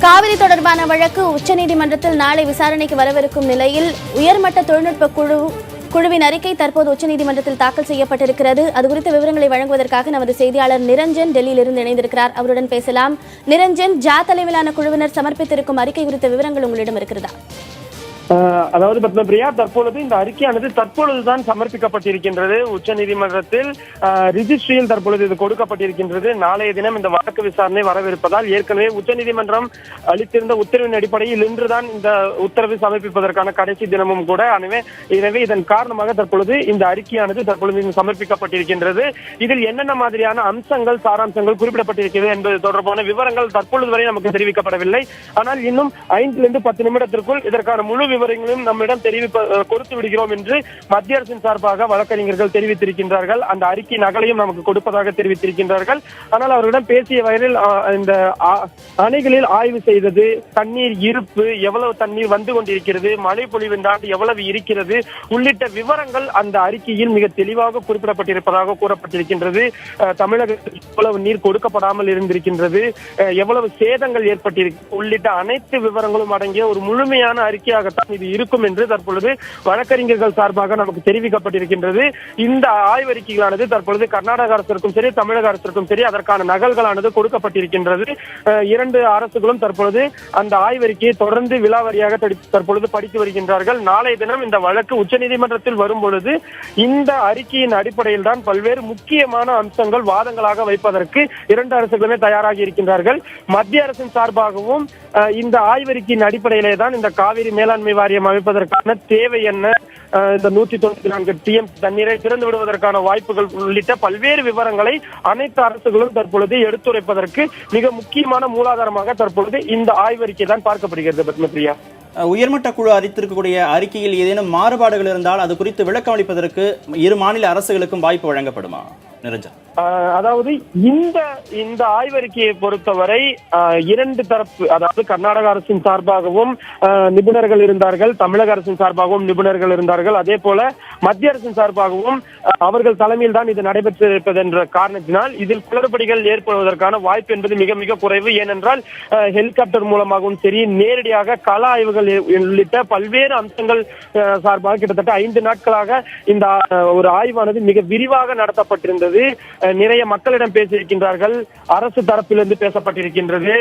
காவிரி தொடர்பான வழக்கு உச்சநீதிமன்றத்தில் நாளை விசாரணைக்கு வரவிருக்கும் நிலையில் உயர்மட்ட தொழில்நுட்ப குழுவின் அறிக்கை தற்போது உச்சநீதிமன்றத்தில் தாக்கல் செய்யப்பட்டிருக்கிறது. அது குறித்த விவரங்களை வழங்குவதற்காக நமது செய்தியாளர் நிரஞ்சன் டெல்லியிலிருந்து இணைந்திருக்கிறார். அவருடன் பேசலாம். நிரஞ்சன், ஜா தலைமையிலான குழுவினர் சமர்ப்பித்திருக்கும் அறிக்கை குறித்த விவரங்கள் உங்களிடம் இருக்கிறதா? அதாவது பத்மபிரியா, தற்பொழுது இந்த அறிக்கையானது தற்பொழுதுதான் சமர்ப்பிக்கப்பட்டிருக்கின்றது உச்சநீதிமன்றத்தில். ரிஜிஸ்ட்ரியில் தற்பொழுது இது கொடுக்கப்பட்டிருக்கின்றது. நாளைய தினம் இந்த வழக்கு விசாரணை வரவிருப்பதால் ஏற்கனவே உச்சநீதிமன்றம் அளித்திருந்த உத்தரவின் அடிப்படையில் இன்றுதான் இந்த உத்தரவு சமர்ப்பிப்பதற்கான கடைசி தினமும் கூட. எனவே இதன் காரணமாக தற்பொழுது இந்த அறிக்கையானது தற்பொழுது சமர்ப்பிக்கப்பட்டிருக்கின்றது. இதில் என்னென்ன மாதிரியான அம்சங்கள், சாராம்சங்கள் குறிப்பிடப்பட்டிருக்கிறது என்பது தொடர்பான விவரங்கள் தற்பொழுது வரை நமக்கு தெரிவிக்கப்படவில்லை. ஆனால் இன்னும் 5 to 10 நிமிடத்திற்குள் இதற்கான முழு விவரங்களையும் நம்மிடம் கொடுத்து விடுகிறோம் என்று மத்திய அரசின் சார்பாக வழக்கறிஞர்கள் தெரிவித்திருக்கின்றார்கள். அந்த அறிக்கை நகலையும் நமக்கு கொடுப்பதாக தெரிவித்திருக்கின்றார்கள். ஆனால் அவர்களிடம் பேசிய வகையில் இந்த அணைகளில் ஆய்வு செய்தது, தண்ணீர் இருப்பு, எவ்வளவு தண்ணீர் வந்து கொண்டிருக்கிறது, மழை பொழிவின் தாண்டி எவ்வளவு இருக்கிறது உள்ளிட்ட விவரங்கள் அந்த அறிக்கையில் மிக தெளிவாக குறிப்பிடப்பட்டிருப்பதாக கூறப்பட்டிருக்கின்றது. தமிழகத்தில் எவ்வளவு நீர் கொடுக்கப்படாமல் இருந்திருக்கின்றது, எவ்வளவு சேதங்கள் ஏற்பட்டிருக்கு உள்ளிட்ட அனைத்து விவரங்களும் அடங்கிய ஒரு முழுமையான அறிக்கையாகத்தான் இது இருக்கும் என்று தற்பொழுது வழக்கறிஞர்கள் சார்பாக நமக்கு தெரிவிக்கப்பட்டிருக்கின்றது. இந்த ஆய்வறிக்கைகளானது தற்பொழுது கர்நாடக அரசிற்கும் சரி, தமிழக அரசிற்கும் சரி அதற்கான நகல்களானது கொடுக்கப்பட்டிருக்கின்றது. 2 அரசுகளும் தற்பொழுது அந்த ஆய்வறிக்கையை தொடர்ந்து விலாவரியாக தற்பொழுது படித்து வருகின்றார்கள். நாளைய தினம் இந்த வழக்கு உச்சநீதிமன்றத்தில் வரும் பொழுது இந்த அறிக்கையின் அடிப்படையில் தான் பல்வேறு முக்கியமான அம்சங்கள் வாதங்களாக வைப்பதற்கு 2 அரசுகளுமே தயாராகி இருக்கின்றார்கள். மத்திய அரசின் சார்பாகவும் இந்த ஆய்வறிக்கையின் அடிப்படையிலே தான் இந்த காவிரி மேலாண்மை வாரியம் அமைப்பதற்கான தேவை என்ன, இந்த 194 TM தண்ணீரை திறந்து விடுவதற்கான வாய்ப்புகள் உள்ளிட்ட பல்வேறு விவரங்களை அனைத்து அரசுகளும் தற்பொழுது எடுத்துரைப்பதற்கு மிக முக்கியமான மூலாதாரமாக தற்பொழுது இந்த ஆய்வறிக்கை தான் பார்க்கப்படுகிறது. பத்மபிரியா, உயர்மட்ட குழு அறிவித்திருக்கக்கூடிய அறிக்கையில் ஏதேனும் மாறுபாடுகள் இருந்தால் அது குறித்து விளக்கம் அளிப்பதற்கு 2 மாநில அரசுகளுக்கும் வாய்ப்பு வழங்கப்படுமா நிரஞ்சன்? அதாவது இந்த ஆய்வறிக்கையை பொறுத்தவரை 2 தரப்பு, அதாவது கர்நாடக அரசின் சார்பாகவும் நிபுணர்கள் இருந்தார்கள், தமிழக அரசின் சார்பாகவும் நிபுணர்கள் இருந்தார்கள், அதே போல மத்திய அரசின் சார்பாகவும் அவர்கள் தலைமையில் தான் இது நடைபெற்றிருப்பது என்ற காரணத்தினால் இதில் குளறுபடிகள் ஏற்படுவதற்கான வாய்ப்பு என்பது மிக மிக குறைவு. ஏனென்றால் ஹெலிகாப்டர் மூலமாகவும் சரி, நேரடியாக கள ஆய்வுகள் உள்ளிட்ட பல்வேறு அம்சங்கள் சார்பாக கிட்டத்தட்ட 5 நாட்களாக இந்த ஒரு ஆய்வானது மிக விரிவாக நடத்தப்பட்டிருந்தது. நிறைய மக்களிடம் பேசியிருக்கின்றார்கள், அரசு தரப்பிலிருந்து பேசப்பட்டிருக்கின்றது.